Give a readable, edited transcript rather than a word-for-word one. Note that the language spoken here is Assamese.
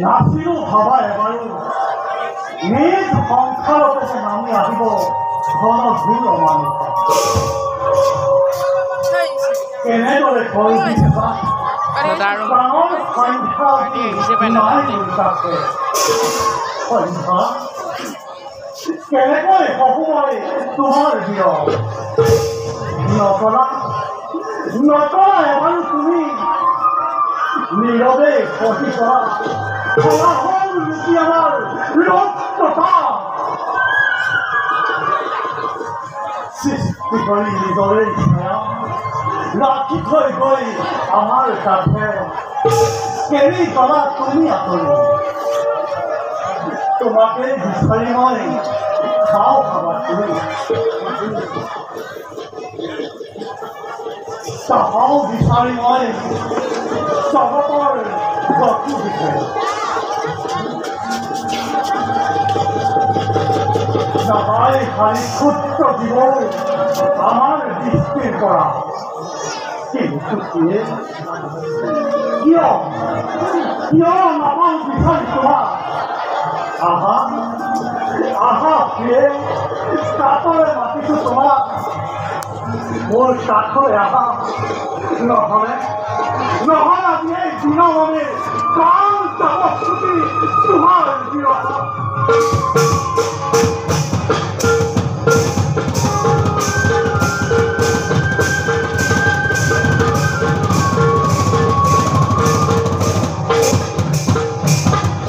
নাচিৰো ভাবা এবাৰো নিজ সংসাৰতে নামি আহিব ঘন ভুল অমানুষ কেনেদৰে কৈ দিছা ডাঙৰ সংখ্যা সংখ্যা কেনেকৈ বহুৱাই তোমাৰ প্ৰিয় নকলা নকলা এবাৰো তুমি নীৰৱে সহি কৰা ফলাফল লুকি আমাৰ লোক কথা সৃষ্টি কৰি নিজৰে ইচ্ছা ৰাখি থৈ গৈ আমাৰ কাষে কেৰি গলা তুমি আঁতৰি তোমাকে বিচাৰি মই খাওঁ খাবা তুমি চাহাও বিচাৰি মই জগতৰ গতি বিচাৰি নাপাই খালি ক্ষুদ্ৰ জীৱ আমাৰ দৃষ্টিৰ পৰা কিন্তু কিয় নাপাওঁ বিচাৰি তোমাক আহা আহা প্ৰিয়ে কাষৰে মাতিছো তোমাক মোৰ কাষৰে আহা নহ'লে আজি এই দিনৰ বাবে কাম যাব ছুটি তোমাৰ বিৰহ